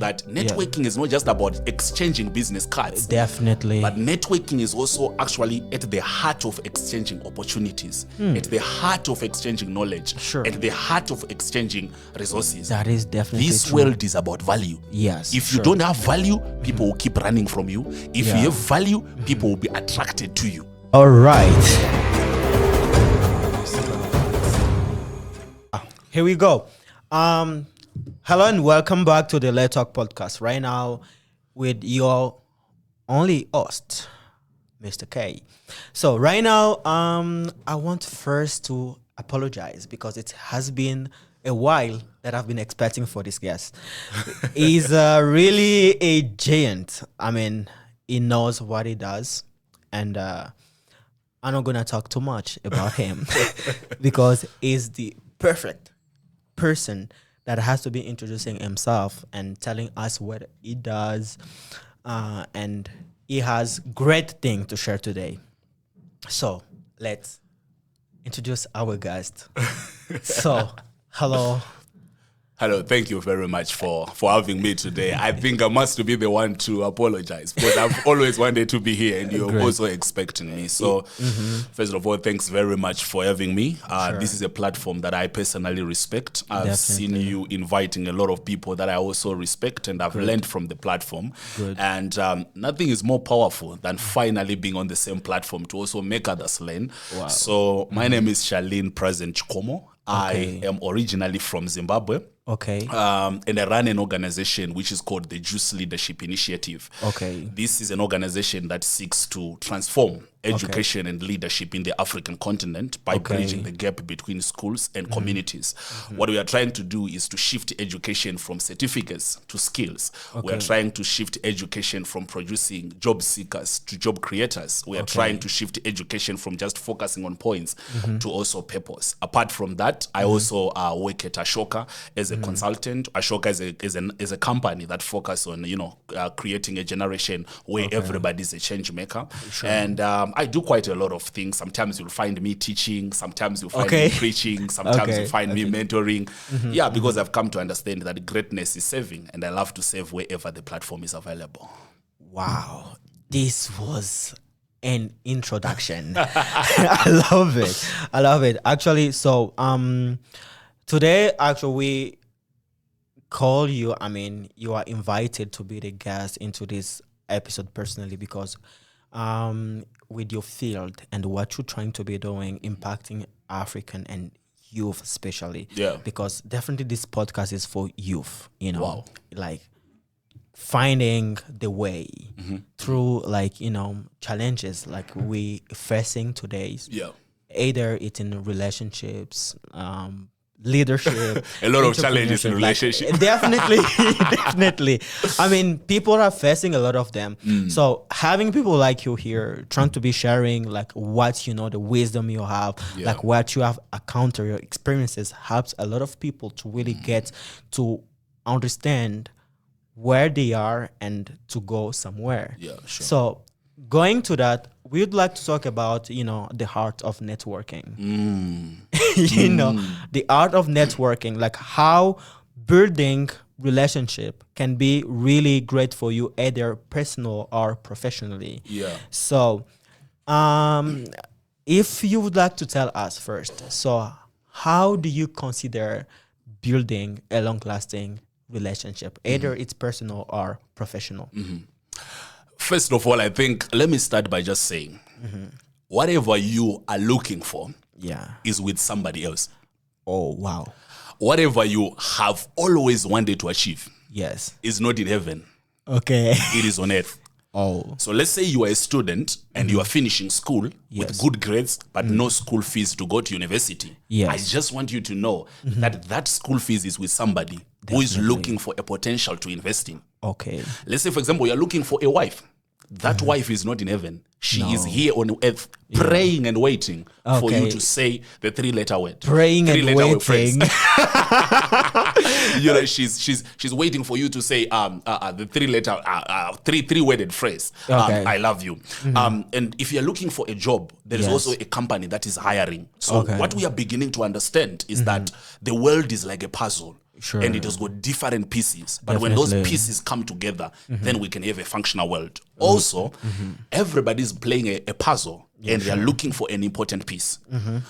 that networking is not just about exchanging business cards. Definitely. But networking is also actually at the heart of exchanging opportunities, at the heart of exchanging knowledge, at the heart of exchanging resources. That is definitely This true. world is about value. Yes. If you don't have value, people will keep running from you. If you have value, people will be attracted to you. All right. Here we go. Hello and welcome back to the Let's Talk podcast. Right now, with your only host, Mr. K. So right now, I want first to apologize because it has been a while that I've been expecting for this guest. He's really a giant. I mean, he knows what he does, and I'm not gonna talk too much about him because he's the perfect person that has to be introducing himself and telling us what he does, and he has great things to share today. So let's introduce our guest. So hello. Hello, thank you very much for having me today. I think I must be the one to apologize because I've always wanted to be here and you're also expecting me. So first of all, thanks very much for having me. This is a platform that I personally respect. I've seen you inviting a lot of people that I also respect and I've learned from the platform. And nothing is more powerful than finally being on the same platform to also make others learn. Wow. So my name is Charline present Chikomo. I am originally from Zimbabwe. Okay. And I run an organization which is called the Juice Leadership Initiative. Okay. This is an organization that seeks to transform education and leadership in the African continent by bridging the gap between schools and communities. What we are trying to do is to shift education from certificates to skills. We are trying to shift education from producing job seekers to job creators. We are trying to shift education from just focusing on points to also purpose. Apart from that, I also work at Ashoka as a consultant. Ashoka is a company that focuses on creating a generation where everybody is a change maker. And I do quite a lot of things. Sometimes you'll find me teaching, sometimes you'll find me preaching, sometimes you'll find me mentoring. Because I've come to understand that greatness is saving and I love to save wherever the platform is available. Wow. This was an introduction. I love it. I love it. Actually, so today actually we call you, I mean, you are invited to be the guest into this episode personally because with your field and what you're trying to be doing, impacting African and youth especially. Yeah. Because definitely this podcast is for youth, like finding the way through challenges like we facing today. Yeah. Either it's in relationships, leadership, a lot of challenges in relationship. Definitely. I mean, people are facing a lot of them. So having people like you here, trying to be sharing like what the wisdom you have, like what you have encountered, your experiences, helps a lot of people to really get to understand where they are and to go somewhere. Yeah, sure. So going to that, we would like to talk about, the art of networking. The art of networking, like how building relationship can be really great for you, either personal or professionally. Yeah. So, if you would like to tell us first, so how do you consider building a long-lasting relationship, either it's personal or professional? First of all, I think, let me start by just saying, whatever you are looking for is with somebody else. Oh, wow. Whatever you have always wanted to achieve is not in heaven. Okay. It is on earth. Oh. So let's say you are a student and you are finishing school with good grades, but no school fees to go to university. Yes. I just want you to know that school fees is with somebody who is looking for a potential to invest in. Okay. Let's say, for example, you're looking for a wife. That wife is not in heaven. She is here on earth praying and waiting for you to say the three-letter word. Praying and waiting. She's waiting for you to say the three-letter, three-worded phrase. I love you. And if you're looking for a job, there is also a company that is hiring. So what we are beginning to understand is that the world is like a puzzle. Sure. and it has got different pieces. But when those Definitely. pieces come together, then we can have a functional world. Also, everybody's playing a puzzle, and they are looking for an important piece.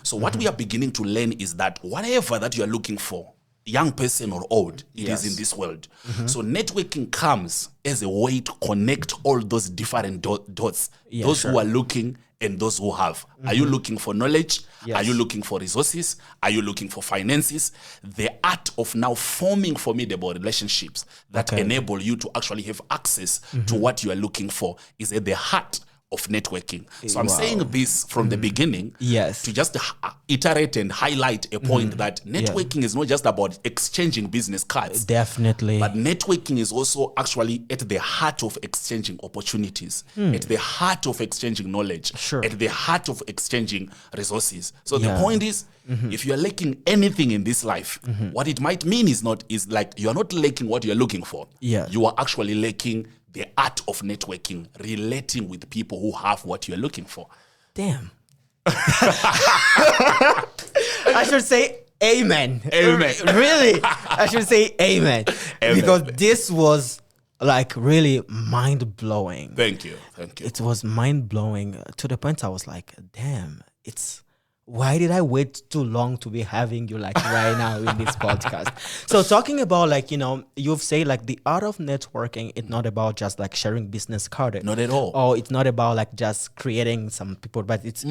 So what we are beginning to learn is that whatever that you are looking for, young person or old, it is in this world. So networking comes as a way to connect all those different dots, those who are looking and those who have. Are you looking for knowledge? Yes. Are you looking for resources? Are you looking for finances? The art of now forming formidable relationships that enable you to actually have access to what you are looking for is at the heart of networking. So I'm saying this from the beginning to just iterate and highlight a point that networking is not just about exchanging business cards. Definitely. But networking is also actually at the heart of exchanging opportunities, at the heart of exchanging knowledge, at the heart of exchanging resources. So the point is, if you are lacking anything in this life, what it might mean is like you are not lacking what you are looking for. You are actually lacking the art of networking, relating with people who have what you're looking for. Damn. I should say amen. Amen. Really? I should say amen. Because this was like really mind-blowing. Thank you. Thank you. It was mind-blowing to the point I was like, damn, why did I wait too long to be having you like right now in this podcast? So talking about like, you've said like the art of networking, it's not about just like sharing business card. Not at all. Or it's not about like just creating some people, but it's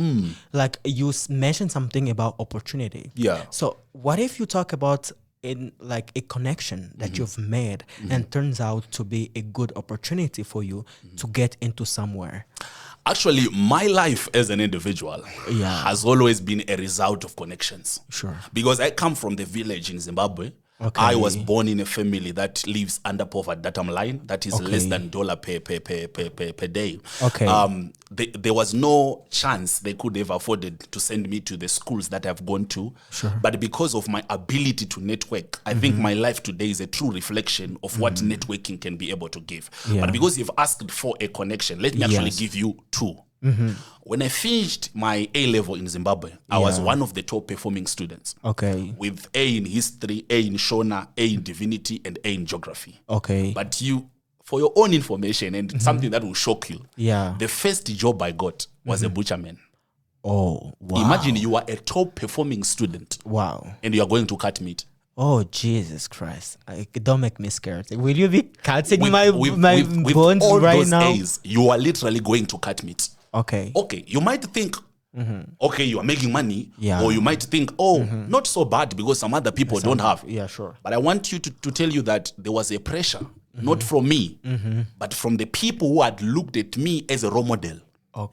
like you mentioned something about opportunity. Yeah. So what if you talk about in like a connection that you've made and turns out to be a good opportunity for you to get into somewhere? Actually, my life as an individual has always been a result of connections. Sure. Because I come from the village in Zimbabwe. I was born in a family that lives under poverty datum line, that is less than $1 per day. There was no chance they could have afforded to send me to the schools that I've gone to. But because of my ability to network, I think my life today is a true reflection of what networking can be able to give. But because you've asked for a connection, let me actually give you two. When I finished my A-level in Zimbabwe, I was one of the top performing students. With A in history, A in Shona, A in divinity, and A in geography. But for your own information and something that will shock you, the first job I got was a butcherman. Oh, wow. Imagine you are a top performing student. Wow. And you are going to cut meat. Oh, Jesus Christ. Don't make me scared. Will you be cutting my with bones all right those now? A's, you are literally going to cut meat. Okay, you might think, okay, you are making money. Or you might think, not so bad because some other people don't have. Yeah, sure. But I want you to tell you that there was a pressure, not from me, but from the people who had looked at me as a role model.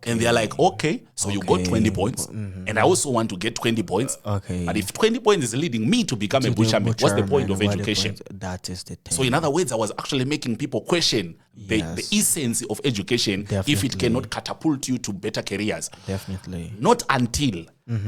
And they're like, okay, so you got 20 points. And I also want to get 20 points. But if 20 points is leading me to become a butcherman, what's the point of education? That is the thing. So in other words, I was actually making people question the essence of education if it cannot catapult you to better careers. Not until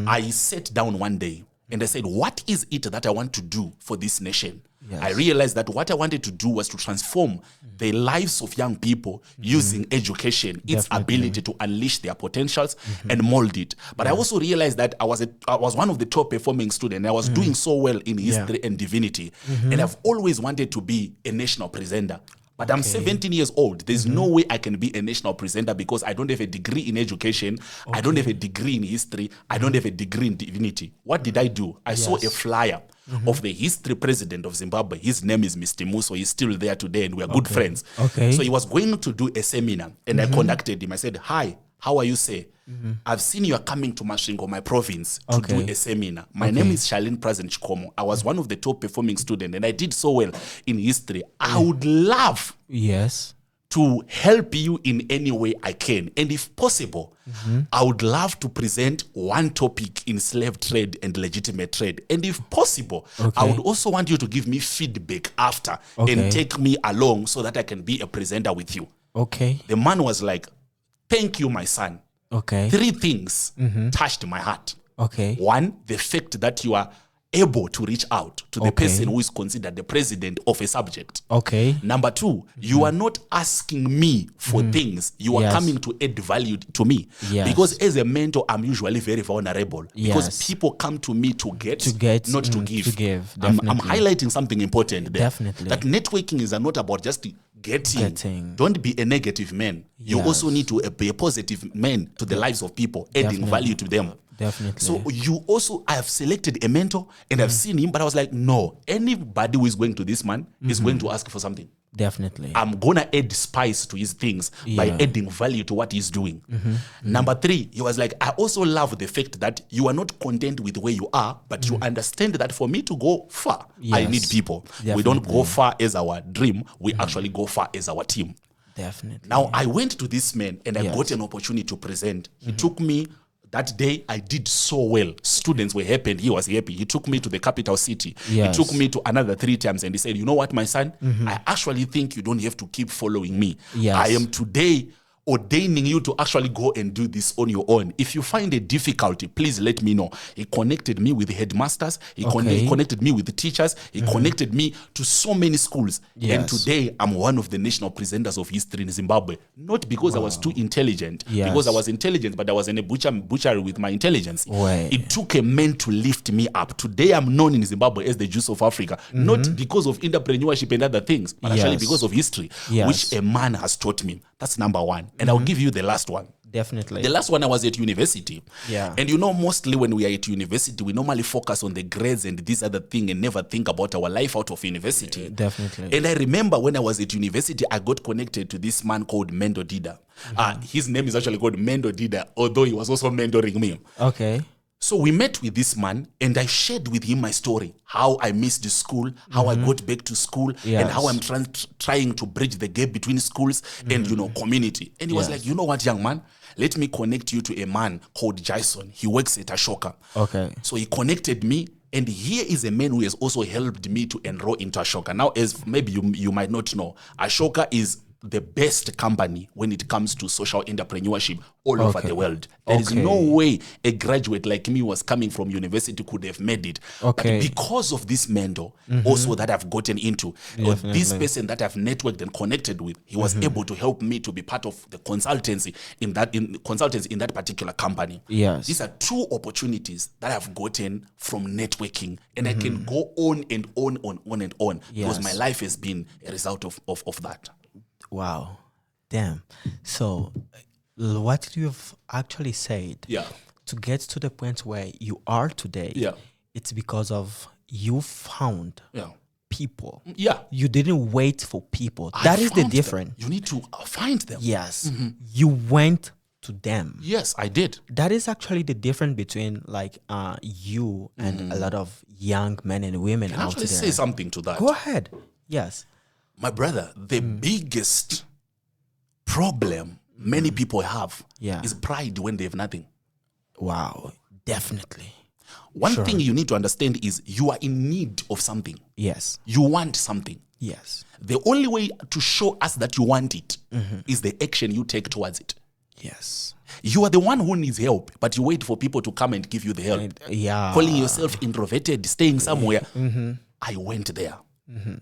I sat down one day and I said, what is it that I want to do for this nation? I realized that what I wanted to do was to transform the lives of young people using education, its ability to unleash their potentials and mold it. But I also realized that I was one of the top performing students. I was doing so well in history and divinity. And I've always wanted to be a national presenter. But I'm 17 years old. There's no way I can be a national presenter because I don't have a degree in education. I don't have a degree in history. I don't have a degree in divinity. What did I do? I saw a flyer of the history president of Zimbabwe. His name is Mr. Muso. He's still there today and we are good friends. So he was going to do a seminar and I contacted him. I said, hi, how are you, sir? I've seen you are coming to Masvingo, my province, to do a seminar. My name is Charline Chikomo. I was one of the top performing students and I did so well in history. I would love to help you in any way I can. And if possible, I would love to present one topic in slave trade and legitimate trade. And if possible, I would also want you to give me feedback after and take me along so that I can be a presenter with you. The man was like, thank you, my son. 3 things touched my heart. One, the fact that you are able to reach out to the person who is considered the president of a subject. Okay. Number two, you are not asking me for things. You are coming to add value to me. Yes. Because as a mentor, I'm usually very vulnerable. Because people come to me to get not to give. I'm highlighting something important there. Definitely. That networking is not about just getting. Don't be a negative man. You also need to be a positive man to the lives of people, adding value to them. Definitely. So I have selected a mentor and I've seen him, but I was like, no, anybody who is going to this man is going to ask for something. Definitely. I'm gonna add spice to his things by adding value to what he's doing. Number three, he was like, I also love the fact that you are not content with where you are, but you understand that for me to go far, I need people. Definitely. We don't go far as our dream, we actually go far as our team. Definitely. Now I went to this man and I got an opportunity to present. He took me. That day, I did so well. Students were happy and he was happy. He took me to the capital city. Yes. He took me to another 3 times and he said, you know what, my son? I actually think you don't have to keep following me. Yes. I am today ordaining you to actually go and do this on your own. If you find a difficulty, please let me know. He connected me with headmasters. He connected me with the teachers. He connected me to so many schools. Yes. And today, I'm one of the national presenters of history in Zimbabwe. Not because I was too intelligent, because I was intelligent, but I was in a butchery with my intelligence. It took a man to lift me up. Today, I'm known in Zimbabwe as the Juice of Africa, not because of entrepreneurship and other things, but actually because of history, which a man has taught me. That's number one. And I'll give you the last one. Definitely. The last one, I was at university. Yeah. And mostly when we are at university, we normally focus on the grades and this other thing and never think about our life out of university. Definitely. And I remember when I was at university, I got connected to this man called Mendo Dida. His name is actually called Mendo Dida, although he was also mentoring me. Okay. So we met with this man and I shared with him my story, how I missed the school, how I got back to school, and how I'm trying to bridge the gap between schools and, community. And he was like, you know what, young man, let me connect you to a man called Jason. He works at Ashoka. Okay. So he connected me. And here is a man who has also helped me to enroll into Ashoka. Now, as maybe you might not know, Ashoka is the best company when it comes to social entrepreneurship all over the world. There is no way a graduate like me was coming from university could have made it. But because of this mentor also that I've gotten into, or this person that I've networked and connected with, he was able to help me to be part of the consultancy in that particular company. Yes. These are 2 opportunities that I've gotten from networking, and I can go on and on and on because my life has been a result of that. Wow. Damn. So what you've actually said to get to the point where you are today, it's because of you found people. Yeah. You didn't wait for people. That is the difference. You need to find them. Yes. You went to them. Yes, I did. That is actually the difference between you and a lot of young men and women Can out I actually there. say something to that? Go ahead. Yes. My brother, the biggest problem many people have is pride when they have nothing. Wow. Definitely. One thing you need to understand is you are in need of something. Yes. You want something. Yes. The only way to show us that you want it is the action you take towards it. Yes. You are the one who needs help, but you wait for people to come and give you the help. Calling yourself introverted, staying somewhere. I went there.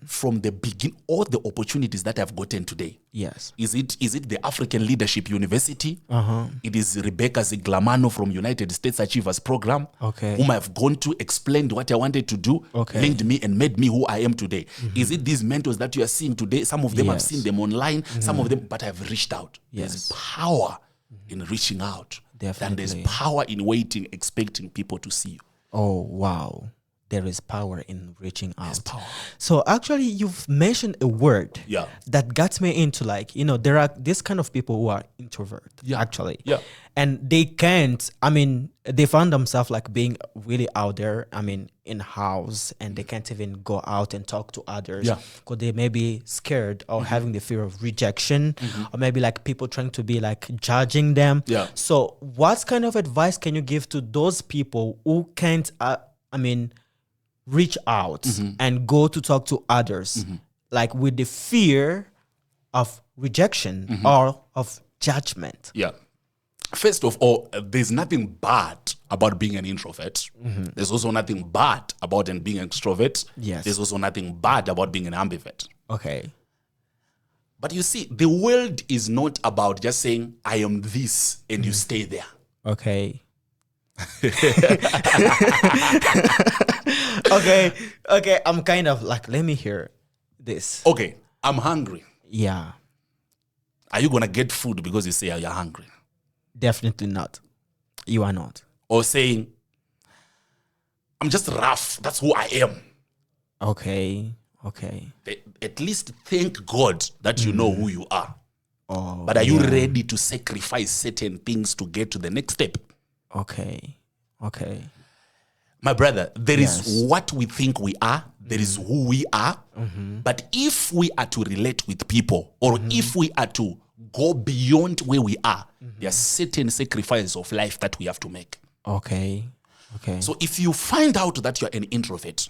From the beginning, all the opportunities that I've gotten today. Yes. Is it the African Leadership University? It is Rebecca Ziglamano from United States Achievers Program, whom I've gone to, explained what I wanted to do, linked me and made me who I am today. Is it these mentors that you are seeing today? Some of them I've seen them online, some of them, but I've reached out. There's power in reaching out. Definitely. And there's power in waiting, expecting people to see you. Oh, wow. There is power in reaching out. There's power. So actually, you've mentioned a word that got me into there are this kind of people who are introvert, actually. Yeah. And they can't, they found themselves being really out there, in house, and they can't even go out and talk to others because they may be scared or having the fear of rejection, or maybe people trying to be judging them. Yeah. So what kind of advice can you give to those people who can't, reach out and go to talk to others, with the fear of rejection or of judgment? Yeah. First of all, there's nothing bad about being an introvert. There's also nothing bad about being an extrovert. Yes. There's also nothing bad about being an ambivert. Okay. But you see, the world is not about just saying, I am this, and you stay there. Okay. Okay. I'm kind of like, let me hear this. Okay, I'm hungry. Yeah. Are you going to get food because you say you're hungry? Definitely not. You are not. Or saying, I'm just rough. That's who I am. Okay. At least thank God that you know who you are. Oh, But are you ready to sacrifice certain things to get to the next step? Okay. My brother, there is what we think we are. There is who we are. But if we are to relate with people, or if we are to go beyond where we are, there are certain sacrifices of life that we have to make. Okay. So if you find out that you're an introvert,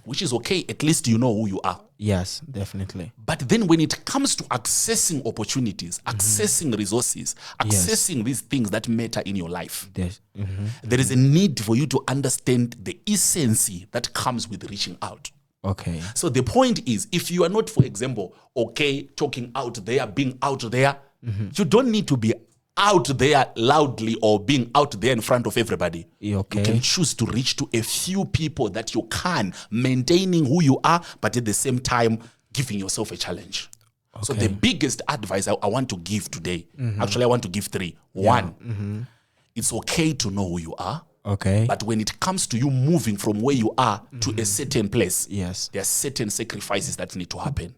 which is okay, at least you know who you are. Yes, definitely. But then when it comes to accessing opportunities, accessing resources, accessing these things that matter in your life, there is a need for you to understand the essence that comes with reaching out. Okay. So the point is, if you are not, for example, okay, talking out there, being out there, you don't need to be out there loudly or being out there in front of everybody. Okay. You can choose to reach to a few people that you can, maintaining who you are, but at the same time, giving yourself a challenge. Okay. So the biggest advice I want to give today, actually I want to give 3. One, it's okay to know who you are. Okay. But when it comes to you moving from where you are to a certain place, yes, there are certain sacrifices that need to happen.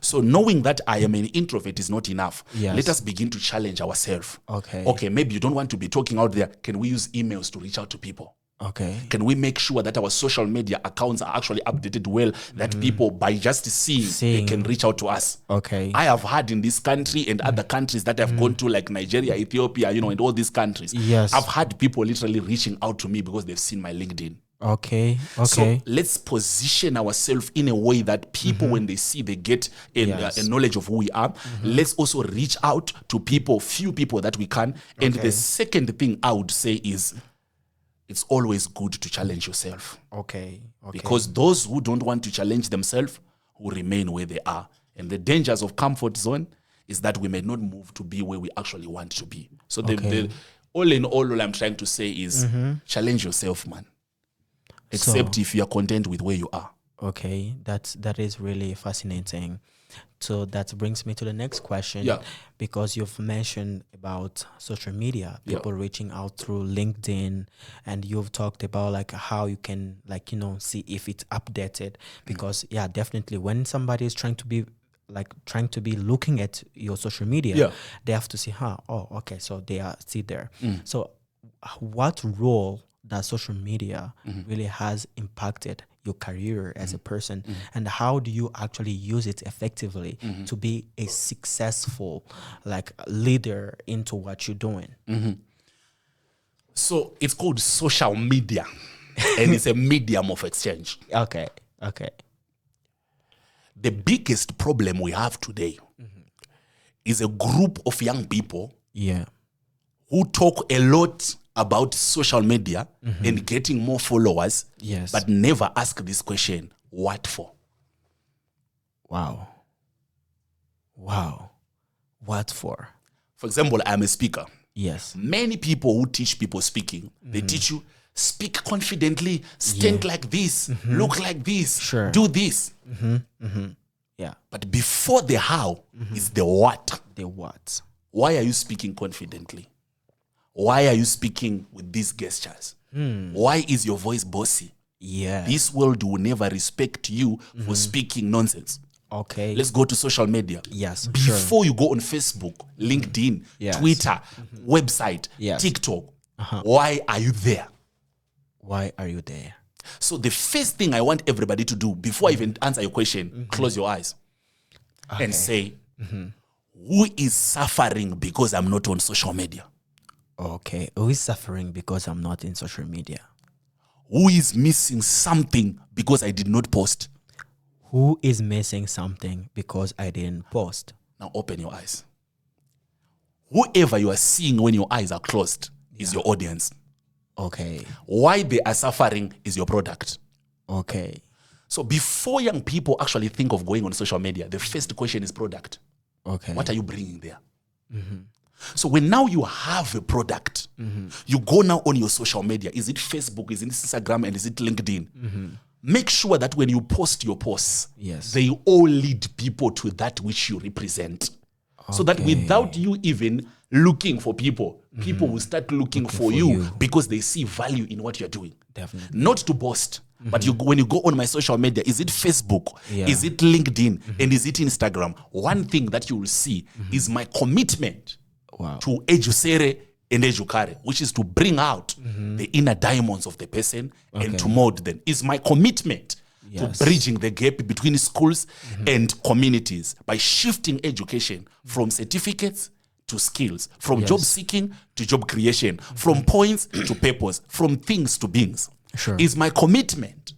So knowing that I am an introvert is not enough. Yes. Let us begin to challenge ourselves. Okay, maybe you don't want to be talking out there. Can we use emails to reach out to people? Okay. Can we make sure that our social media accounts are actually updated well, that people, by just seeing, they can reach out to us? Okay. I have had in this country and other countries that I've gone to, like Nigeria, Ethiopia, and all these countries. Yes. I've had people literally reaching out to me because they've seen my LinkedIn. Okay. So let's position ourselves in a way that people, when they see, they get a knowledge of who we are. Let's also reach out to people, few people that we can. And the second thing I would say is, it's always good to challenge yourself. Okay. Because those who don't want to challenge themselves will remain where they are. And the dangers of comfort zone is that we may not move to be where we actually want to be. So all in all I'm trying to say is challenge yourself, man. Except if you are content with where you are. Okay, that is really fascinating. So that brings me to the next question. Yeah. Because you've mentioned about social media, people reaching out through LinkedIn, and you've talked about like how you can see if it's updated. Because definitely when somebody is trying to be looking at your social media, they have to see, so they are still there. So what role that social media really has impacted your career as a person, and how do you actually use it effectively to be a successful leader into what you're doing? So it's called social media and it's a medium of exchange. Okay. The biggest problem we have today is a group of young people who talk a lot about social media and getting more followers, but never ask this question, what for? Wow. What for? For example, I'm a speaker. Yes. Many people who teach people speaking, they teach you, speak confidently, stand like this, look like this, do this. Yeah. But before the how is the what. The what. Why are you speaking confidently? Why are you speaking with these gestures? Why is your voice bossy? Yeah. This world will never respect you for speaking nonsense. Okay. Let's go to social media. Yes. Before you go on Facebook, LinkedIn, Twitter, website, TikTok, why are you there? Why are you there? So the first thing I want everybody to do before I even answer your question, close your eyes and say, who is suffering because I'm not on social media? Okay. Who is suffering because I'm not in social media? Who is missing something because I did not post? Who is missing something because I didn't post? Now open your eyes. whoever you are seeing when your eyes are closed is your audience. Okay. Why they are suffering is your product. Okay. So before young people actually think of going on social media, the first question is product. Okay. What are you bringing there? So when now you have a product, you go now on your social media. Is it Facebook? Is it Instagram? And is it LinkedIn? Make sure that when you post your posts, they all lead people to that which you represent. So that without you even looking for people, people will start looking for you because they see value in what you're doing. Definitely. Not to boast, but when you go on my social media, is it Facebook? Is it LinkedIn? And is it Instagram? One thing that you will see is my commitment to Ejusere and Ejukare, which is to bring out the inner diamonds of the person and to mold them. Is my commitment to bridging the gap between schools and communities by shifting education from certificates to skills, from job seeking to job creation, from points to purpose, from things to beings. Is my commitment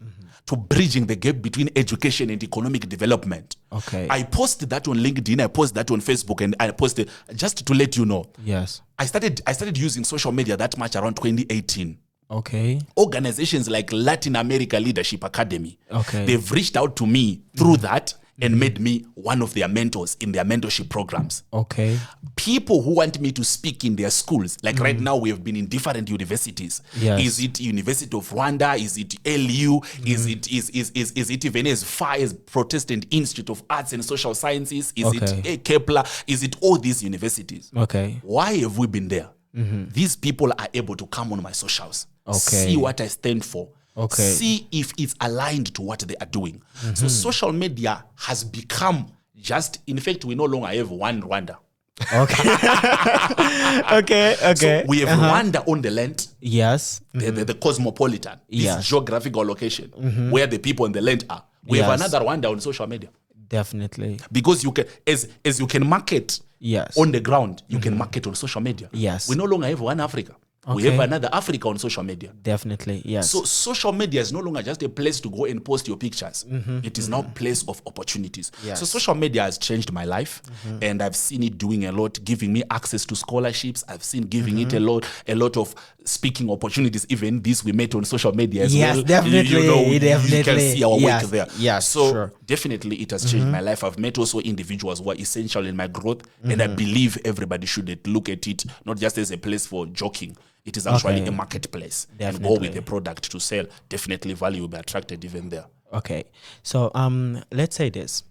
to bridging the gap between education and economic development. I posted that on LinkedIn, I posted that on Facebook, and I posted just to let you know. I started using social media that much around 2018. Organizations like Latin America Leadership Academy, they've reached out to me through that and made me one of their mentors in their mentorship programs. People who want me to speak in their schools, like right now we have been in different universities. Is it University of Rwanda? Is it LU? Is it even as far as Protestant Institute of Arts and Social Sciences? Is it Kepler? Is it all these universities? Why have we been there? These people are able to come on my socials, see what I stand for, see if it's aligned to what they are doing. So social media has become just, in fact, we no longer have one Rwanda. So we have Rwanda on the land. The cosmopolitan, this geographical location where the people on the land are. We have another Rwanda on social media. Definitely. Because you can, as you can market on the ground, you can market on social media. We no longer have one Africa. We have another Africa on social media. Definitely, So social media is no longer just a place to go and post your pictures. It is now a place of opportunities. So social media has changed my life, and I've seen it doing a lot, giving me access to scholarships. I've seen giving it a lot of speaking opportunities. Even this we met on social media as well. Definitely. You can see our work there. So definitely it has changed my life. I've met also individuals who are essential in my growth, and I believe everybody should look at it not just as a place for joking. It is actually a marketplace. And go with the product to sell. Definitely value will be attracted even there. So let's say this.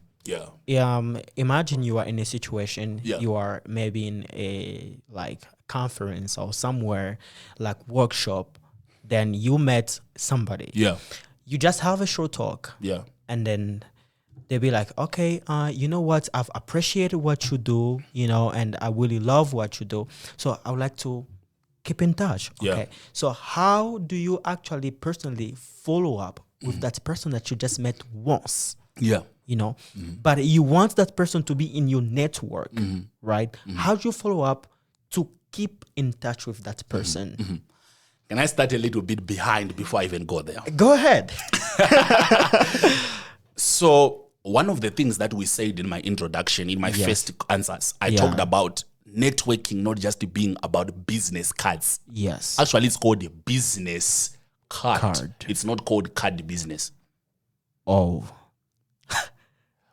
Imagine you are in a situation, you are maybe in a like conference or somewhere like workshop, then you met somebody. You just have a short talk. And then they'll be like, okay, you know what? I've appreciated what you do, and I really love what you do. So I would like to keep in touch. So how do you actually personally follow up with that person that you just met once? But you want that person to be in your network, right? How do you follow up to keep in touch with that person? Can I start a little bit behind before I even go there? Go ahead. So one of the things that we said in my introduction, in my first answers, I talked about networking not just being about business cards. Actually, it's called a business card. It's not called card business.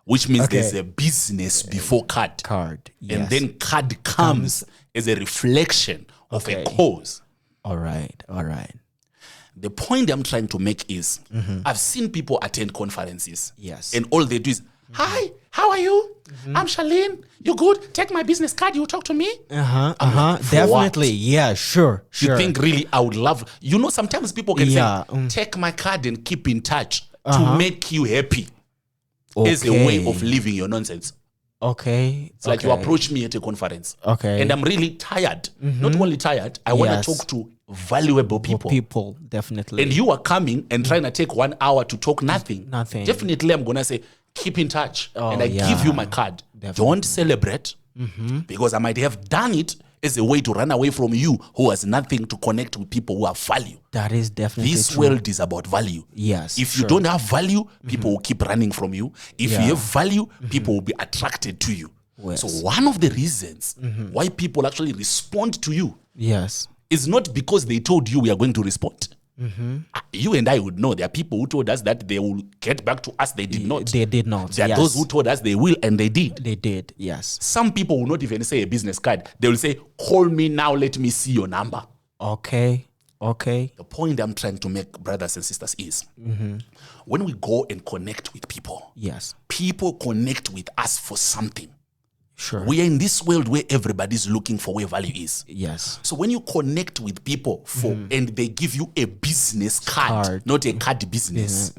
Which means there's a business before card. And then card comes as a reflection of a cause. All right. The point I'm trying to make is I've seen people attend conferences. And all they do is, hi, how are you? I'm Charline. You good? Take my business card. You talk to me? Definitely. What? Sure. You think really I would love... sometimes people can say, take my card and keep in touch to make you happy. As a way of living your nonsense. It's like you approach me at a conference. And I'm really tired. Not only tired, I want to talk to valuable people. Definitely. And you are coming and trying to take 1 hour to talk nothing. Definitely I'm going to say, keep in touch. And I give you my card. Don't celebrate. Because I might have done it as a way to run away from you who has nothing to connect with people who have value. That is definitely This true. world is about value. If you don't have value, people will keep running from you. If you have value, people will be attracted to you. Yes. So one of the reasons why people actually respond to you Yes. is not because they told you we are going to respond. You and I would know there are people who told us that they will get back to us. They did not. They did not. There are Yes. those who told us they will, and they did. They did. Yes. Some people will not even say a business card. They will say, call me now, let me see your number. Okay. The point I'm trying to make, brothers and sisters, is when we go and connect with people, Yes. people connect with us for something. Sure. We are in this world where everybody's looking for where value is. Yes. So when you connect with people and they give you a business card, not a card business.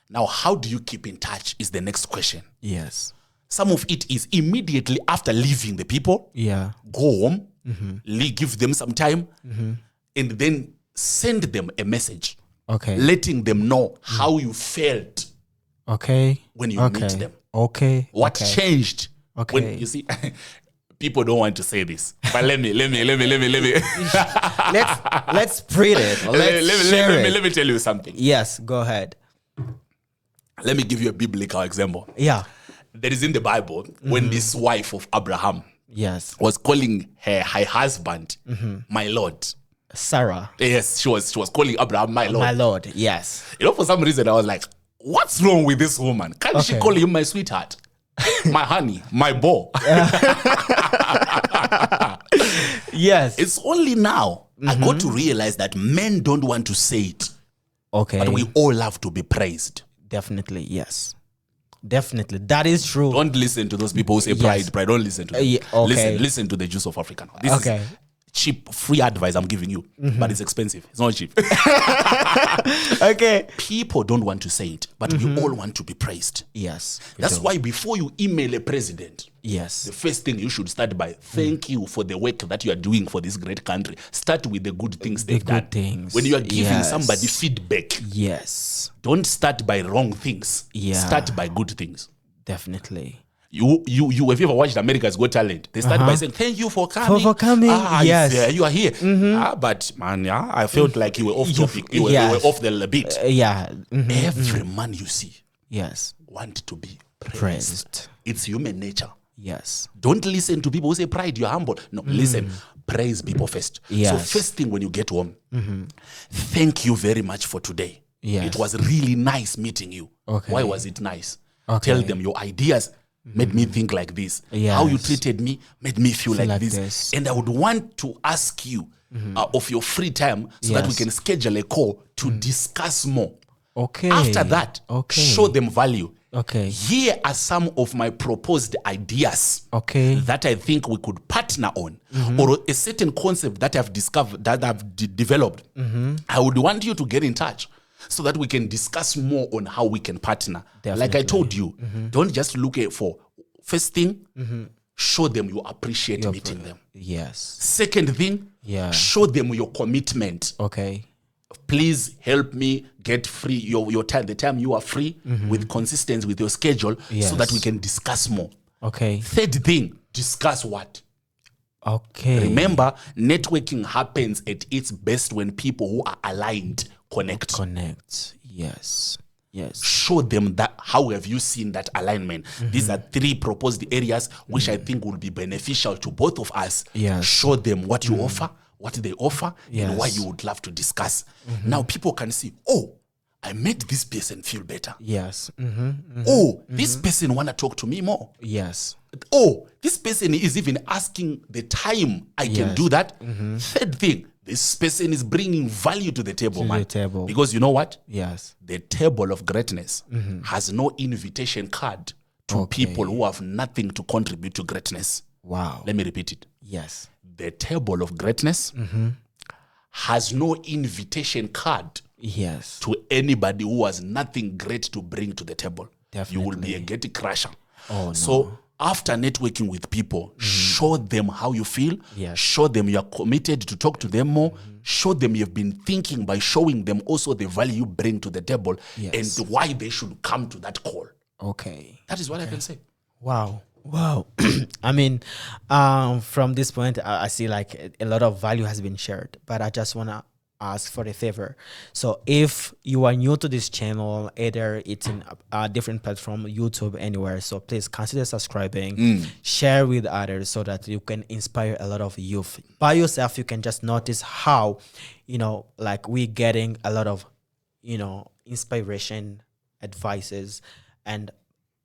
Now, how do you keep in touch is the next question. Yes. Some of it is immediately after leaving the people, Yeah. go home, give them some time, and then send them a message, Okay. letting them know how you felt Okay. when you Okay. meet them. Okay. What Okay. changed? Okay. When you see, people don't want to say this, but let me. Let's spread it. Let me tell you something. Yes. Go ahead. Let me give you a biblical example. Yeah. There is in the Bible when this wife of Abraham Yes. was calling her husband, my Lord. Sarah. Yes, she was calling Abraham, my Lord. My Lord. Yes. You know, for some reason, I was like, what's wrong with this woman? Can't she Okay. call him my sweetheart? My honey, my beau. Yes. It's only now I got to realize that men don't want to say it, Okay. but we all love to be praised. Definitely. Yes. Definitely. That is true. Don't listen to those people who say Yes. pride. Don't listen to them. Yeah, okay. Listen to the Jews of Africa. This Okay. is cheap, free advice I'm giving you, but it's expensive. It's not cheap. Okay. People don't want to say it, but we all want to be praised. Yes. we That's do. why before you email a president, Yes. the first thing you should start by, thank you for the work that you are doing for this great country. Start with the good things they've done. good things. When you are giving Yes. somebody feedback, Yes. don't start by wrong things. Yeah. Start by good things. Definitely. You have you ever watched America's Got Talent? They start by saying, thank you for coming. For coming, yes. You are here. But man, I felt like you were off topic. You were yes. off the beat. Yeah. Every man you see Yes. want to be praised. Praised. It's human nature. Yes. Don't listen to people who say pride, you're humble. No, listen, praise people first. Yes. So first thing when you get home, thank you very much for today. Yes. It was really nice meeting you. Okay. Why was it nice? Okay. Tell them your ideas made me think like this. How you Yes. treated me made me feel like this. this. And I would want to ask you of your free time so that we Yes. can schedule a call to discuss more. Okay. After that, Okay. show them value. Okay. Here are some of my proposed ideas Okay. that I think we could partner on, or a certain concept that I've discovered, that I've developed. I would want you to get in touch so that we can discuss more on how we can partner. Like I told you, don't just look at for first thing, show them you appreciate meeting them. Yes. Second thing, Yeah. show them your commitment. Okay. Please help me get free your time, the time you are free, with consistency with your schedule, so that Yes. we can discuss more. Okay. Third thing, discuss what? Okay. Remember, networking happens at its best when people who are aligned connect. Connect. Yes. Yes. Show them that. How have you seen that alignment? These are 3 proposed areas which I think will be beneficial to both of us. Yes. Show them what you offer, what they offer, and why Yes. you would love to discuss. Now people can see, oh, I made this person feel better. Yes. Oh, this person want to talk to me more. Yes. Oh, this person is even asking the time I can Yes. do that. Third thing, this person is bringing value to the table, man. the table. Because you know what? Yes. The table of greatness has no invitation card to people who have nothing to contribute to greatness. Wow. Let me repeat it. Yes. The table of greatness has no invitation card Yes. to anybody who has nothing great to bring to the table. You will be a getty crusher. Oh, no. So after networking with people, show them how you feel. Yes. Show them you are committed to talk to them more. Show them you've been thinking by showing them also the value you bring to the table Yes. and why they should come to that call. Okay. That is what I can say. Wow. Wow. I mean, from this point, I see like a lot of value has been shared, but I just want to ask for a favor. So if you are new to this channel, either it's in a different platform, YouTube, anywhere, so please consider subscribing, share with others so that you can inspire a lot of youth. By yourself, you can just notice how, like we're getting a lot of, inspiration, advices, and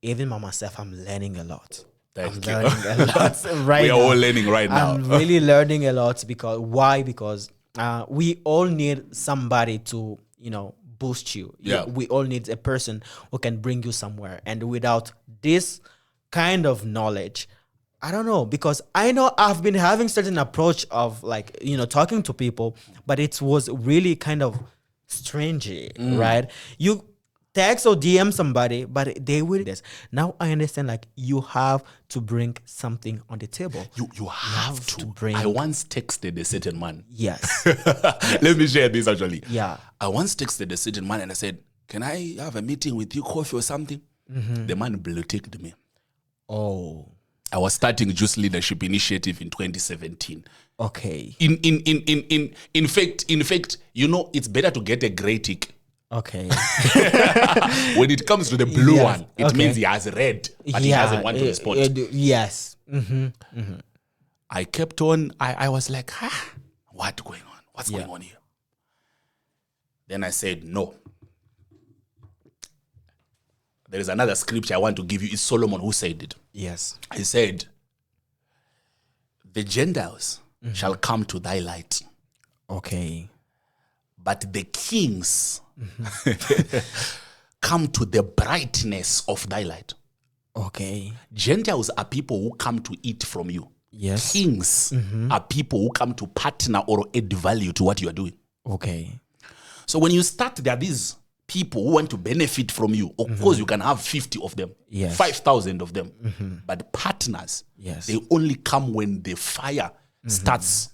even by myself, I'm learning a lot. Thank you. Learning a lot right We are now. all learning right now. I'm really learning a lot because we all need somebody to, boost you. Yeah. We all need a person who can bring you somewhere. And without this kind of knowledge, I don't know, because I know I've been having certain approach of like, talking to people, but it was really kind of strange, right? You text or DM somebody, but they will this. Now I understand, like, you have to bring something on the table. You have to bring. I once texted a certain man. Yes. Let me share this actually. Yeah. I once texted a certain man and I said, "Can I have a meeting with you, coffee or something?" The man blue ticked me. Oh. I was starting Juice Leadership Initiative in 2017. Okay. In fact, it's better to get a gray tick. Okay. When it comes to the blue Yes, one, it okay. means he has read, but he doesn't want to respond. Yes. I kept on. I was like, what's going on? What's going on here? Then I said, no. There is another scripture I want to give you. It's Solomon who said it. Yes. He said, the Gentiles shall come to thy light, Okay. but the kings come to the brightness of thy light. Okay. Gentiles are people who come to eat from you. Yes. Kings are people who come to partner or add value to what you are doing. Okay. So when you start, there are these people who want to benefit from you. Of course, you can have 50 of them, Yes. 5,000 of them. But partners, Yes. they only come when the fire starts,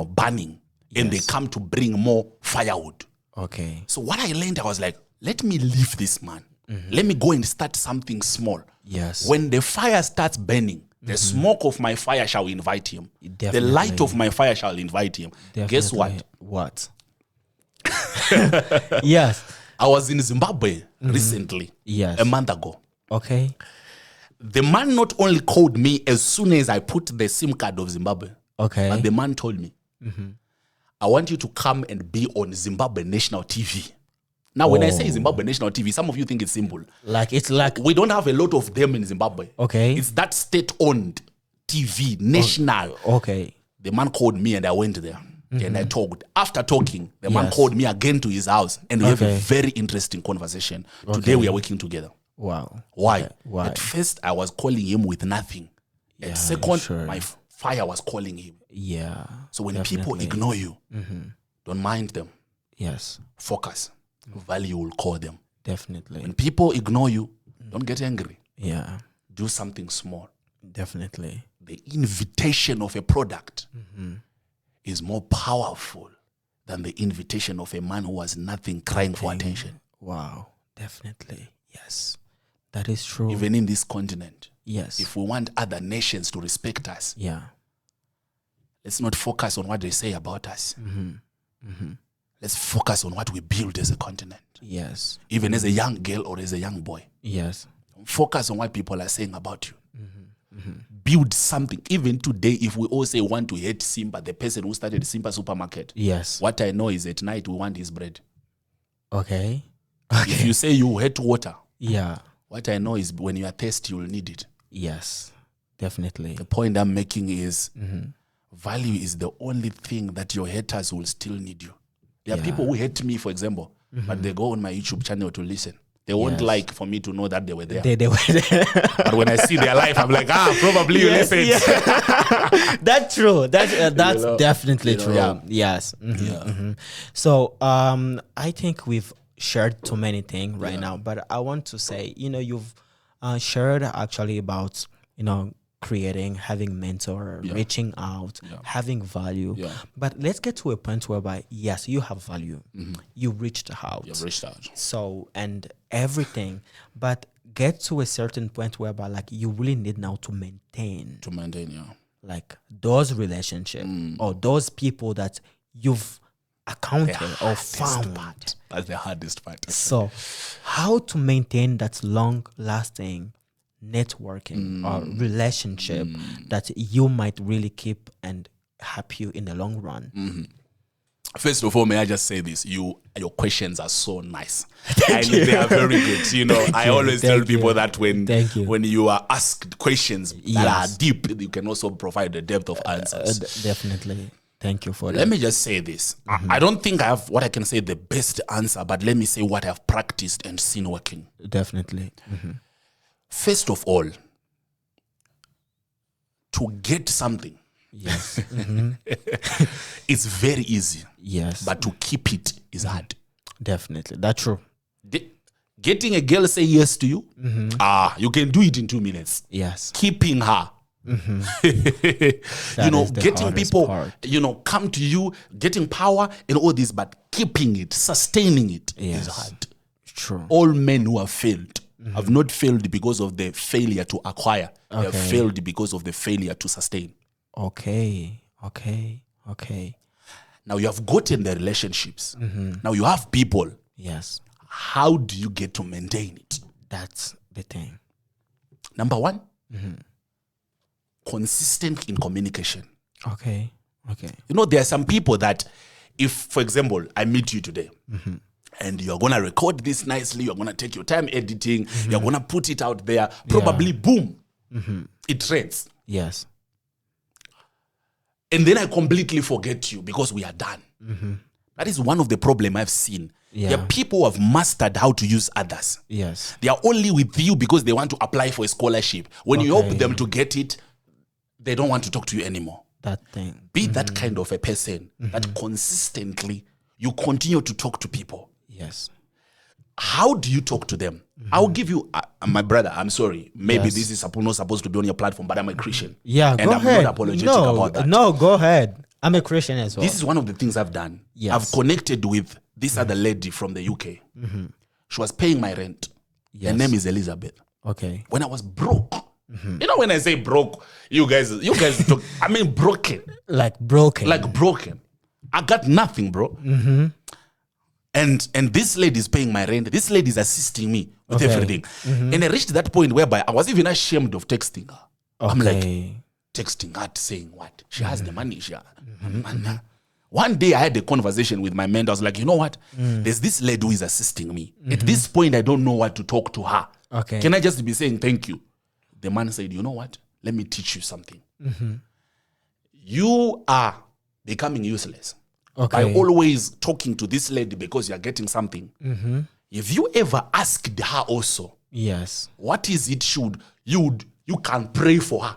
burning, and they come to bring more firewood. Okay. So what I learned, I was like, let me leave this man. Let me go and start something small. Yes. When the fire starts burning, the smoke of my fire shall invite him. The Definitely. light of my fire shall invite him. Guess what? What? Yes. I was in Zimbabwe recently, Yes. a month ago. Okay. The man not only called me as soon as I put the SIM card of Zimbabwe, Okay. but the man told me, I want you to come and be on Zimbabwe National TV. Now, when I say Zimbabwe National TV, some of you think it's simple. Like it's like We don't have a lot of them in Zimbabwe. Okay. It's that state-owned TV, national. okay. The man called me and I went there. And I talked. After talking, the man Yes. called me again to his house and we have a Okay. very interesting conversation. Today we are working together. Wow. Why? Okay. Why? At first, I was calling him with nothing. Yeah, At second, sure. my fire was calling him. Yeah. So when people Definitely. ignore you, don't mind them. Yes. Focus. Value will call them. Definitely. When people ignore you, don't get angry. Yeah. Do something small. Definitely. The invitation of a product is more powerful than the invitation of a man who has nothing crying for attention. Wow. Definitely. Yes. That is true. Even in this continent, yes. if we want other nations to respect us, yeah. let's not focus on what they say about us. Let's focus on what we build as a continent. Yes. Even as a young girl or as a young boy. Yes. Don't focus on what people are saying about you. Build something. Even today, if we all say we want to hate Simba, the person who started Simba supermarket, Yes. what I know is at night we want his bread. Okay. If you say you hate water, Yeah. what I know is when you are thirsty, you will need it. Yes. Definitely. The point I'm making is value is the only thing that your haters will still need you. There are people who hate me, for example, but they go on my YouTube channel to listen. They won't like for me to know that they were there. They were there. But when I see their life, I'm like, probably you listened. Yeah. That's true. That's definitely true. yeah. Yes. So I think we've shared too many things right now, but I want to say, you've shared actually about, creating, having mentor, reaching out, having value. Yeah. But let's get to a point whereby, yes, you have value. You reached out. You've reached out. So, and everything, but get to a certain point whereby like you really need now to maintain To maintain, like those relationships or those people that you've accounted or Hardest found. part. That's the hardest part. So, how to maintain that long-lasting networking or relationship that you might really keep and help you in the long run? First of all, may I just say this? Your questions are so nice. They are very good. You know, I always tell people that when you are asked questions that are deep, you can also provide the depth of answers. Definitely. Thank you for that. Let me just say this. I don't think I have what I can say the best answer, but let me say what I've practiced and seen working. Definitely. First of all, to get something, Yes. it's very easy. Yes. But to keep it is hard. Definitely. That's true. Getting a girl say yes to you, you can do it in 2 minutes. Yes. Keeping her. You know, getting people, part. come to you, getting power and all this, but keeping it, sustaining it is hard. True. All men who have failed have not failed because of the failure to acquire. They have failed because of the failure to sustain. Okay. Now you have gotten the relationships. Now you have people. Yes. How do you get to maintain it? That's the thing. Number one, consistent in communication. Okay. You know, there are some people that if, for example, I meet you today and you're going to record this nicely, you're going to take your time editing, you're going to put it out there, probably boom, it trends. Yes. And then I completely forget you because we are done. That is one of the problems I've seen. There are people who have mastered how to use others. Yes. They are only with you because they want to apply for a scholarship. When you help them to get it, they don't want to talk to you anymore. That thing. Be that kind of a person that consistently you continue to talk to people. Yes. How do you talk to them? I'll give you, my brother, I'm sorry. Maybe this is not supposed to be on your platform, but I'm a Christian. Yeah, and go I'm ahead. not apologetic about that. No, go ahead. I'm a Christian as well. This is one of the things I've done. Yes. I've connected with this other lady from the UK. She was paying my rent. Yes. Her name is Elizabeth. Okay. When I was broke, you know, when I say broke, you guys talk, I mean broken. Like broken. I got nothing, bro. And this lady is paying my rent. This lady is assisting me with everything. And I reached that point whereby I was even ashamed of texting her. I'm like, texting her saying what? She has the money. One day I had a conversation with my mentor. I was like, you know what? There's this lady who is assisting me. At this point, I don't know what to talk to her. Okay. Can I just be saying thank you? The man said, you know what? Let me teach you something. You are becoming useless by always talking to this lady because you're getting something. If you ever asked her also, yes, what is it you can pray for her?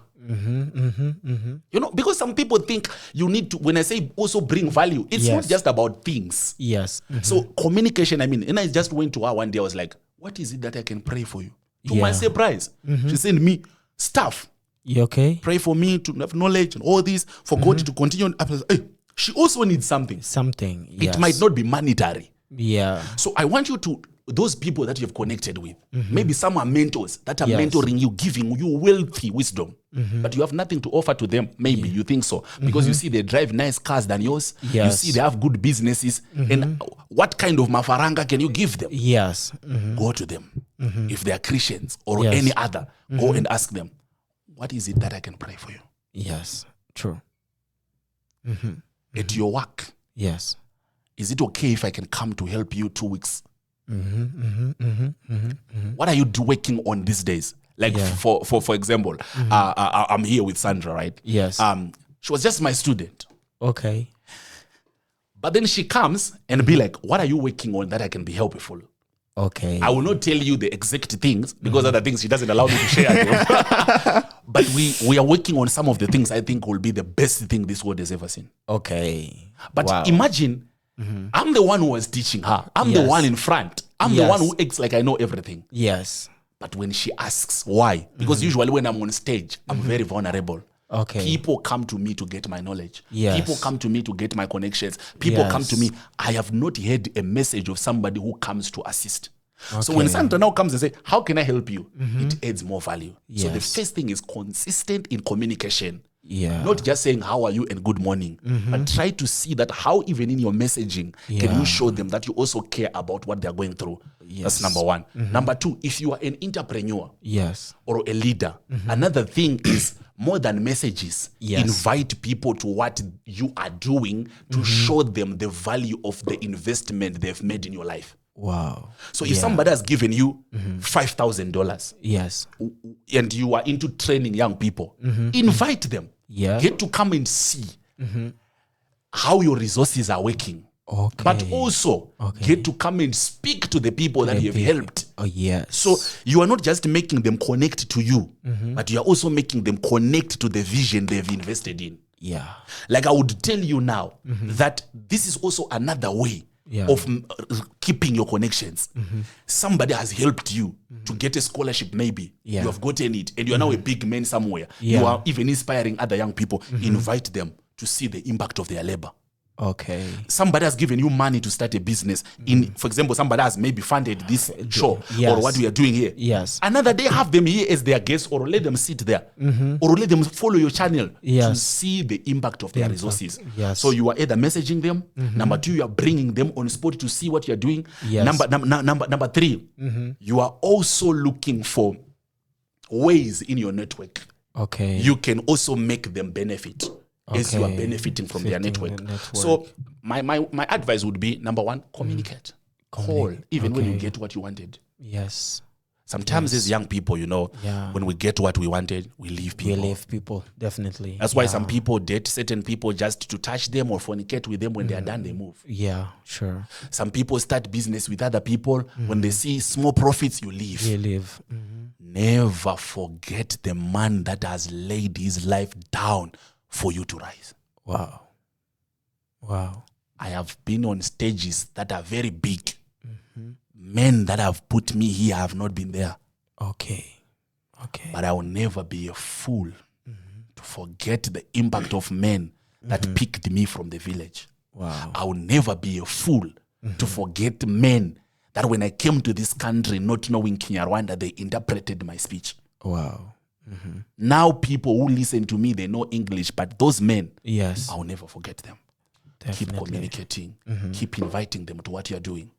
You know, because some people think you need to, when I say also bring value, it's not just about things. Yes. So communication, I mean, and I just went to her one day, I was like, what is it that I can pray for you? To my surprise, she sent me stuff. You okay? Pray for me to have knowledge and all this, for God to continue. Hey, she also needs something. Yes. It might not be monetary. Yeah. So I want you to, those people that you've connected with, maybe some are mentors that are mentoring you, giving you wealthy wisdom, but you have nothing to offer to them. Maybe you think so. Because you see they drive nice cars than yours. Yes. You see they have good businesses. And what kind of mafaranga can you give them? Yes. Go to them. If they are Christians or any other, go and ask them, what is it that I can pray for you? Yes. True. At your work, yes, is it okay if I can come to help you 2 weeks? What are you working on these days? Like for example, I'm here with Sandra, right? Yes. She was just my student. Okay. But then she comes and be like, what are you working on that I can be helpful? Okay. I will not tell you the exact things because other things she doesn't allow me to share. But we are working on some of the things I think will be the best thing this world has ever seen. Okay. But imagine, I'm the one who was teaching her. I'm the one in front. I'm the one who acts like I know everything. Yes. But when she asks why, because usually when I'm on stage, I'm very vulnerable. Okay. People come to me to get my knowledge. Yes. People come to me to get my connections. People come to me. I have not heard a message of somebody who comes to assist. Okay. So when Sandra now comes and say, how can I help you? It adds more value. Yes. So the first thing is consistent in communication. Yeah. Not just saying how are you and good morning, but try to see that how even in your messaging can you show them that you also care about what they're going through. That's number one. Number two, if you are an entrepreneur or a leader, another thing is more than messages, invite people to what you are doing to show them the value of the investment they've made in your life. Wow. So if somebody has given you $5,000 and you are into training young people, invite them. Get to come and see how your resources are working. But also get to come and speak to the people that you have helped. So you are not just making them connect to you, but you are also making them connect to the vision they've invested in. Like I would tell you now that this is also another way of keeping your connections. Somebody has helped you to get a scholarship, maybe. You have gotten it, and you are now a big man somewhere. You are even inspiring other young people. Invite them to see the impact of their labor. Somebody has given you money to start a business. For example, somebody has maybe funded this show or what we are doing here. Another day, have them here as their guests, or let them sit there, or let them follow your channel to see the impact of their resources. So you are either messaging them. Number two, you are bringing them on spot to see what you are doing. Number three, you are also looking for ways in your network. You can also make them benefit. As you are benefiting from their network. So my advice would be, number one, communicate. Call, even when you get what you wanted. Sometimes as young people, when we get what we wanted, we leave people. We leave people, definitely. That's why some people date certain people just to touch them or fornicate with them. When they are done, they move. Some people start business with other people. When they see small profits, you leave. You leave. Never forget the man that has laid his life down for you to rise. Wow. I have been on stages that are very big. Men that have put me here have not been there. But I will never be a fool to forget the impact of men that picked me from the village. I will never be a fool to forget men that when I came to this country not knowing Kinyarwanda, they interpreted my speech. Now people who listen to me, they know English, but those men, I will never forget them. Keep communicating. Keep inviting them to what you're doing.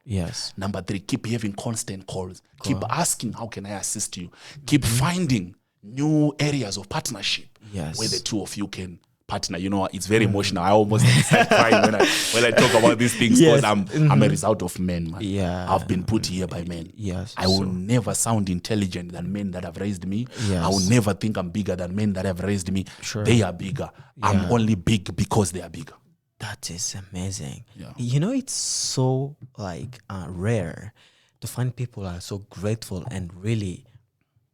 Number three, keep having constant calls. Keep asking, how can I assist you? Keep finding new areas of partnership where the two of you can partner. It's very emotional. I almost start crying when I talk about these things, because I'm a result of men, man. I've been put here by men. I will never sound intelligent than men that have raised me. I will never think I'm bigger than men that have raised me. They are bigger. I'm only big because they are bigger. That is amazing. It's so rare to find people are so grateful and really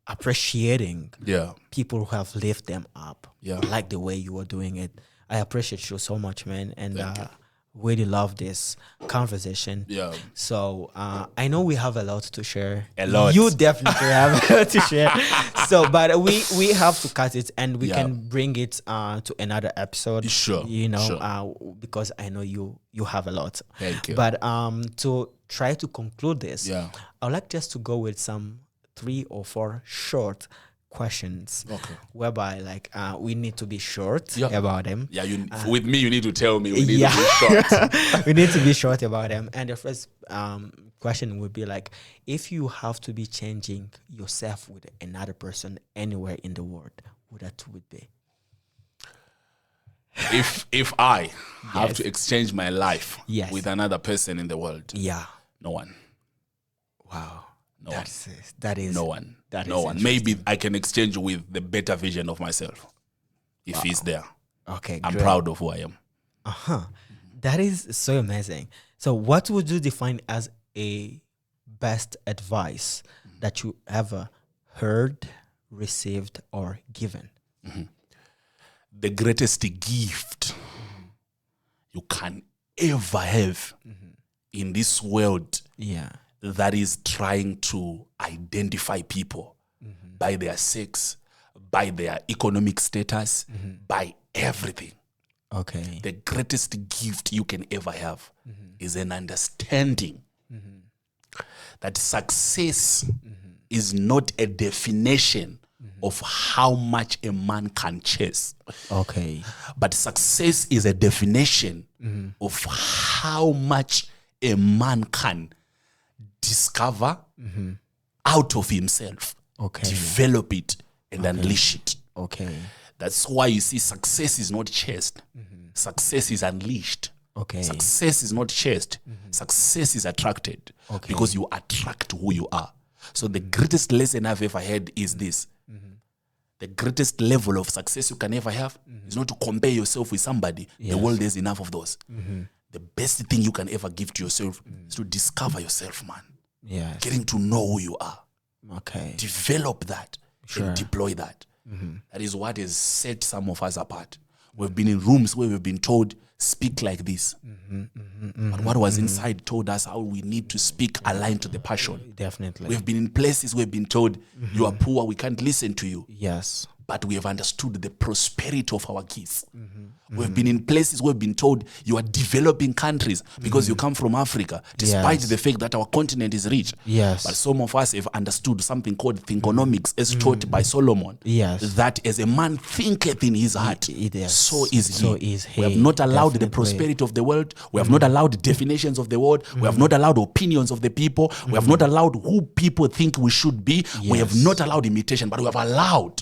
appreciating people who have lifted them up, like the way you are doing it. I appreciate you so much, man, and really love this conversation. So I know we have a lot to share. You definitely have a lot to share. So, but we have to cut it, and we can bring it to another episode. Because I know you have a lot. Thank you. But to try to conclude this, I would like just to go with some 3 or 4 short questions, whereby we need to be short about them. With me, you need to tell me. We need to be short. We need to be short about them. And the first question would be if you have to be changing yourself with another person anywhere in the world, who that would be? If I have to exchange my life with another person in the world, no one. Wow. No one. No one. Maybe I can exchange with the better version of myself if he's there. I'm great. proud of who I am. That is so amazing. So what would you define as a best advice that you ever heard, received, or given? The greatest gift you can ever have in this world that is trying to identify people by their sex, by their economic status, by everything. The greatest gift you can ever have is an understanding that success is not a definition of how much a man can chase. Okay. But success is a definition of how much a man can discover out of himself, develop it, and unleash it. Okay. That's why you see success is not chased. Success is unleashed. Okay. Success is not chased. Success is attracted because you attract who you are. So the greatest lesson I've ever had is this. The greatest level of success you can ever have is not to compare yourself with somebody. The world has enough of those. The best thing you can ever give to yourself is to discover yourself, man. Yes. Getting to know who you are. Okay. Develop that and deploy that. That is what has set some of us apart. We've been in rooms where we've been told, speak like this. But what was inside told us how we need to speak aligned to the passion. Definitely. We've been in places where we've been told, you are poor, we can't listen to you. Yes. But we have understood the prosperity of our gifts. We've been in places where we've been told you are developing countries because you come from Africa, despite the fact that our continent is rich. Yes. But some of us have understood something called thinkonomics as taught by Solomon. Yes. That as a man thinketh in his heart, so is he. So is he. We have not allowed Definitely. the prosperity of the world. We have not allowed definitions of the world. We have not allowed opinions of the people. We have not allowed who people think we should be. We have not allowed imitation, but we have allowed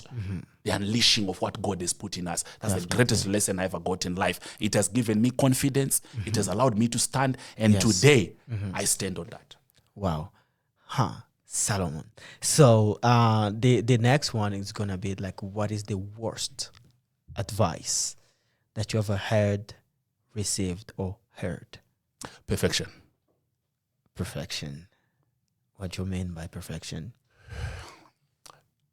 the unleashing of what God has put in us. That's the greatest lesson I ever got in life. It has given me confidence. It has allowed me to stand. And today, I stand on that. Wow. Solomon. So the next one is going to be like, what is the worst advice that you ever heard, received, or heard? Perfection. Perfection. What do you mean by perfection?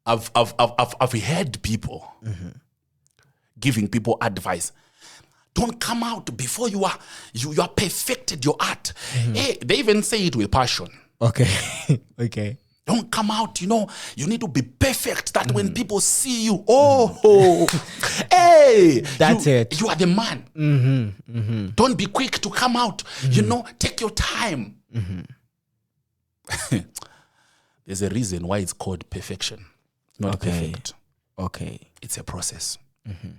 I've heard people giving people advice. Don't come out before you are perfected your art. Hey, they even say it with passion. Okay. Okay. Don't come out, you need to be perfect that when people see you, hey, that's it. You are the man. Don't be quick to come out. Take your time. There's a reason why it's called perfection. Not perfect. Okay. It's a process.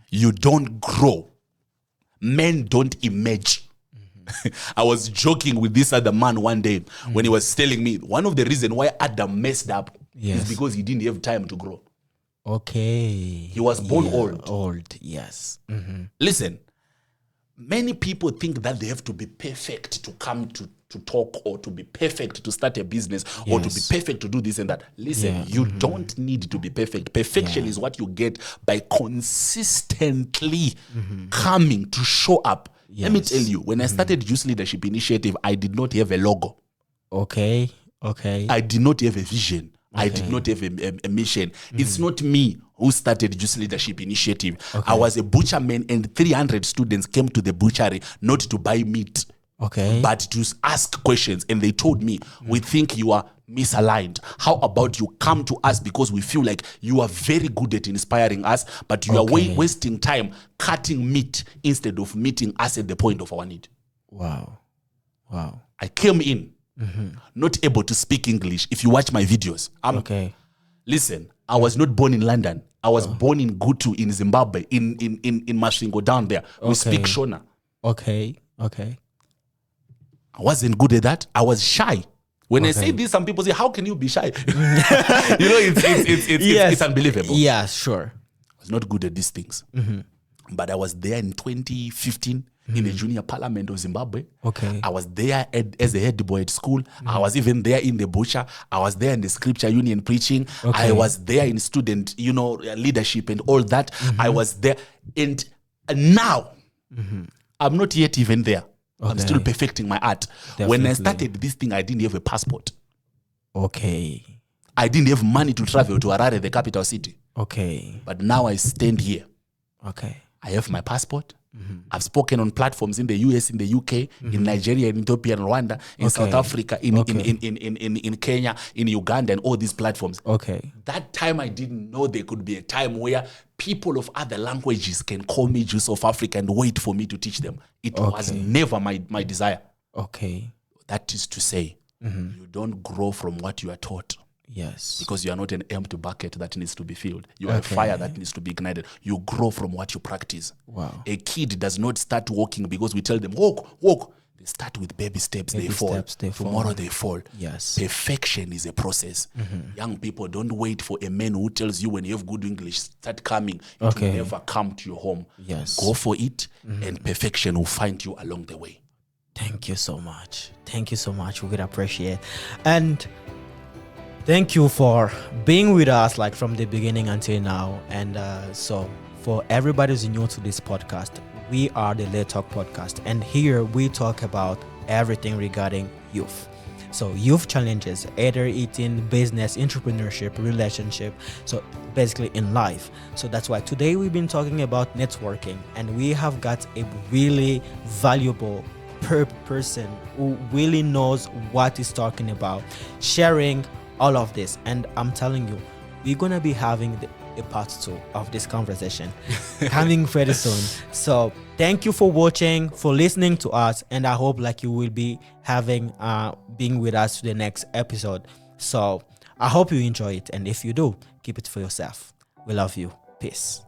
You don't grow. Men don't emerge. I was joking with this other man one day when he was telling me one of the reasons why Adam messed up is because he didn't have time to grow. Okay. He was born old. Old, yes. Listen, many people think that they have to be perfect to come to talk or to be perfect to start a business or to be perfect to do this and that. Listen, you don't need to be perfect. Perfection is what you get by consistently coming to show up. Let me tell you, when I started Youth Leadership Initiative, I did not have a logo. Okay. I did not have a vision. I did not have a mission. It's not me who started Youth Leadership Initiative. I was a butcherman and 300 students came to the butchery not to buy meat. But to ask questions, and they told me, we think you are misaligned. How about you come to us because we feel like you are very good at inspiring us, but you are wasting time cutting meat instead of meeting us at the point of our need. Wow. I came in not able to speak English. If you watch my videos, listen, I was not born in London. I was born in Gutu in Zimbabwe, in Masvingo down there. We speak Shona. Okay. I wasn't good at that. I was shy. When I say this, some people say, how can you be shy? It's unbelievable. Yeah, sure. I was not good at these things. But I was there in 2015 in the junior parliament of Zimbabwe. I was there as a head boy at school. I was even there in the butcher. I was there in the scripture union preaching. I was there in student, leadership and all that. I was there. And now, I'm not yet even there. I'm still perfecting my art. Definitely. When I started this thing, I didn't have a passport. I didn't have money to travel to Harare, the capital city. But now I stand here. I have my passport. I've spoken on platforms in the US, in the UK, in Nigeria, in Ethiopia, in Rwanda, in South Africa, in Kenya, in Uganda, and all these platforms. That time I didn't know there could be a time where people of other languages can call me Jews of Africa and wait for me to teach them. It was never my desire. That is to say, you don't grow from what you are taught. Yes. Because you are not an empty bucket that needs to be filled. You are a fire that needs to be ignited. You grow from what you practice. Wow. A kid does not start walking because we tell them, walk, walk. They start with baby steps, they fall. Tomorrow they fall. Yes. Perfection is a process. Young people, don't wait for a man who tells you when you have good English, start coming. It will never come to your home. Yes. Go for it, and perfection will find you along the way. Thank you so much. Thank you so much. We would appreciate. And thank you for being with us like from the beginning until now. And so for everybody who's new to this podcast, we are the Let's Talk Podcast, and here we talk about everything regarding youth. So youth challenges, either in business, entrepreneurship, relationship, so basically in life. So that's why today we've been talking about networking, and we have got a really valuable person who really knows what he's talking about, sharing all of this. And I'm telling you, we're gonna be having a part 2 of this conversation coming very soon. So thank you for watching, for listening to us, and I hope like you will be having being with us to the next episode. So I hope you enjoy it, and if you do, keep it for yourself. We love you. Peace.